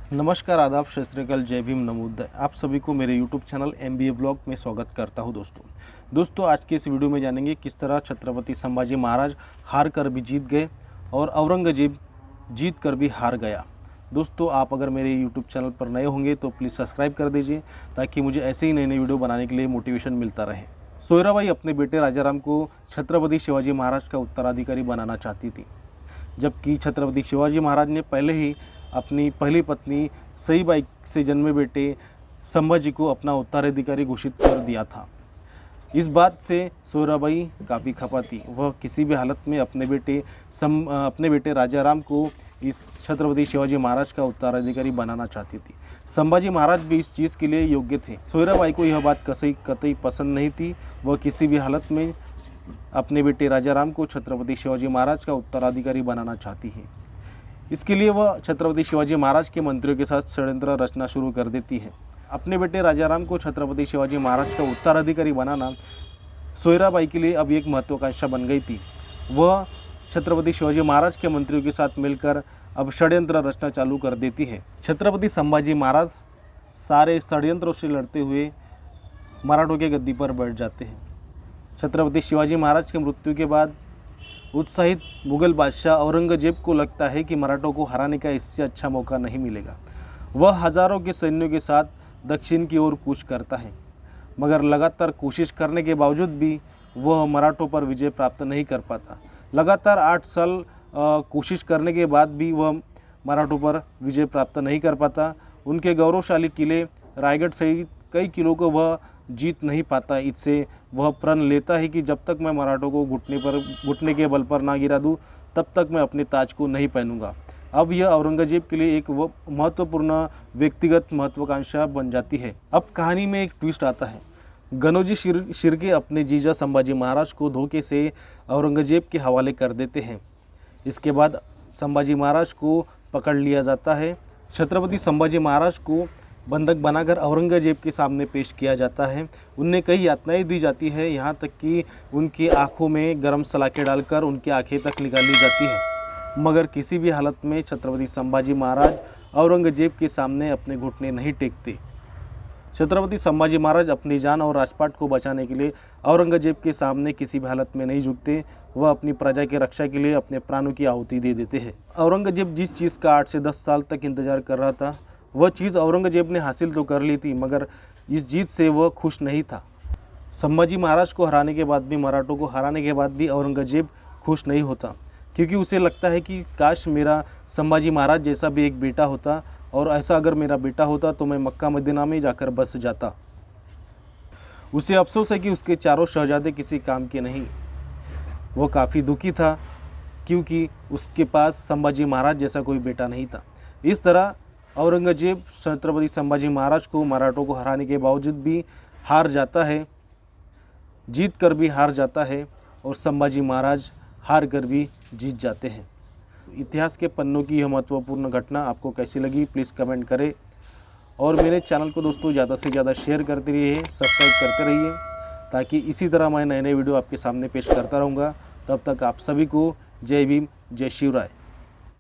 नमस्कार, आदाब, सत श्री अकाल, जय भीम, नमोदय। आप सभी को मेरे यूट्यूब चैनल MBA ब्लॉग में स्वागत करता हूं। दोस्तों आज के इस वीडियो में जानेंगे किस तरह छत्रपति संभाजी महाराज हार कर भी जीत गए और औरंगजेब जीत कर भी हार गया। दोस्तों आप अगर मेरे यूट्यूब चैनल पर नए होंगे तो प्लीज़ सब्सक्राइब कर दीजिए ताकि मुझे ऐसे ही नए नए वीडियो बनाने के लिए मोटिवेशन मिलता रहे। सोयराबाई अपने बेटे राजाराम को छत्रपति शिवाजी महाराज का उत्तराधिकारी बनाना चाहती थी, जबकि छत्रपति शिवाजी महाराज ने पहले ही अपनी पहली पत्नी सईबाई से जन्मे बेटे संभाजी को अपना उत्तराधिकारी घोषित कर दिया था। इस बात से सोयराबाई काफ़ी खफा थी। वह किसी भी हालत में अपने बेटे राजाराम को इस छत्रपति शिवाजी महाराज का उत्तराधिकारी बनाना चाहती थी। संभाजी महाराज भी इस चीज़ के लिए योग्य थे। सोयराबाई को यह बात कतई पसंद नहीं थी। वह किसी भी हालत में अपने बेटे राजाराम को छत्रपति शिवाजी महाराज का उत्तराधिकारी बनाना चाहती है। इसके लिए वह छत्रपति शिवाजी महाराज के मंत्रियों के साथ षड्यंत्र रचना शुरू कर देती है। अपने बेटे राजाराम को छत्रपति शिवाजी महाराज का उत्तराधिकारी बनाना सोयराबाई के लिए अब एक महत्वाकांक्षा बन गई थी। वह छत्रपति शिवाजी महाराज के मंत्रियों के साथ मिलकर अब षड्यंत्र रचना चालू कर देती है। छत्रपति संभाजी महाराज सारे षड्यंत्रों से लड़ते हुए मराठों के गद्दी पर बैठ जाते हैं। छत्रपति शिवाजी महाराज की मृत्यु के बाद उत्साहित मुगल बादशाह औरंगजेब को लगता है कि मराठों को हराने का इससे अच्छा मौका नहीं मिलेगा। वह हजारों के सैन्यों के साथ दक्षिण की ओर कूच करता है, मगर लगातार कोशिश करने के बावजूद भी वह मराठों पर विजय प्राप्त नहीं कर पाता। लगातार 8 साल कोशिश करने के बाद भी वह मराठों पर विजय प्राप्त नहीं कर पाता। उनके गौरवशाली किले रायगढ़ सहित कई किलों को वह जीत नहीं पाता। इससे वह प्रण लेता है कि जब तक मैं मराठों को घुटने के बल पर ना गिरा दूं, तब तक मैं अपने ताज को नहीं पहनूंगा। अब यह औरंगजेब के लिए एक महत्वपूर्ण व्यक्तिगत महत्वाकांक्षा बन जाती है। अब कहानी में एक ट्विस्ट आता है। गनोजी शिर्के अपने जीजा संभाजी महाराज को धोखे से औरंगजेब के हवाले कर देते हैं। इसके बाद संभाजी महाराज को पकड़ लिया जाता है। छत्रपति संभाजी महाराज को बंधक बनाकर औरंगजेब के सामने पेश किया जाता है। उन्हें कई यातनाएं दी जाती है, यहाँ तक कि उनकी आंखों में गरम सलाखें डालकर उनकी आंखें तक निकाली जाती है, मगर किसी भी हालत में छत्रपति संभाजी महाराज औरंगजेब के सामने अपने घुटने नहीं टेकते। छत्रपति संभाजी महाराज अपनी जान और राजपाट को बचाने के लिए औरंगजेब के सामने किसी भी हालत में नहीं झुकते। वह अपनी प्रजा की रक्षा के लिए अपने प्राणों की आहुति दे देते हैं। औरंगजेब जिस चीज़ का 8 से 10 साल तक इंतजार कर रहा था, वह चीज़ औरंगजेब ने हासिल तो कर ली थी, मगर इस जीत से वह खुश नहीं था। संभाजी महाराज को हराने के बाद भी, मराठों को हराने के बाद भी औरंगजेब खुश नहीं होता, क्योंकि उसे लगता है कि काश मेरा संभाजी महाराज जैसा भी एक बेटा होता, और ऐसा अगर मेरा बेटा होता तो मैं मक्का मदीना में जाकर बस जाता। उसे अफसोस है कि उसके चारों शहजादे किसी काम के नहीं। वो काफ़ी दुखी था क्योंकि उसके पास संभाजी महाराज जैसा कोई बेटा नहीं था। इस तरह औरंगजेब छत्रपति संभाजी महाराज को मराठों को हराने के बावजूद भी हार जाता है, जीत कर भी हार जाता है, और संभाजी महाराज हार कर भी जीत जाते हैं। इतिहास के पन्नों की यह महत्वपूर्ण घटना आपको कैसी लगी प्लीज़ कमेंट करें, और मेरे चैनल को दोस्तों ज़्यादा से ज़्यादा शेयर करते रहिए, सब्सक्राइब करते रहिए, ताकि इसी तरह मैं नए नए वीडियो आपके सामने पेश करता रहूँगा। तब तक आप सभी को जय भीम, जय शिवराय।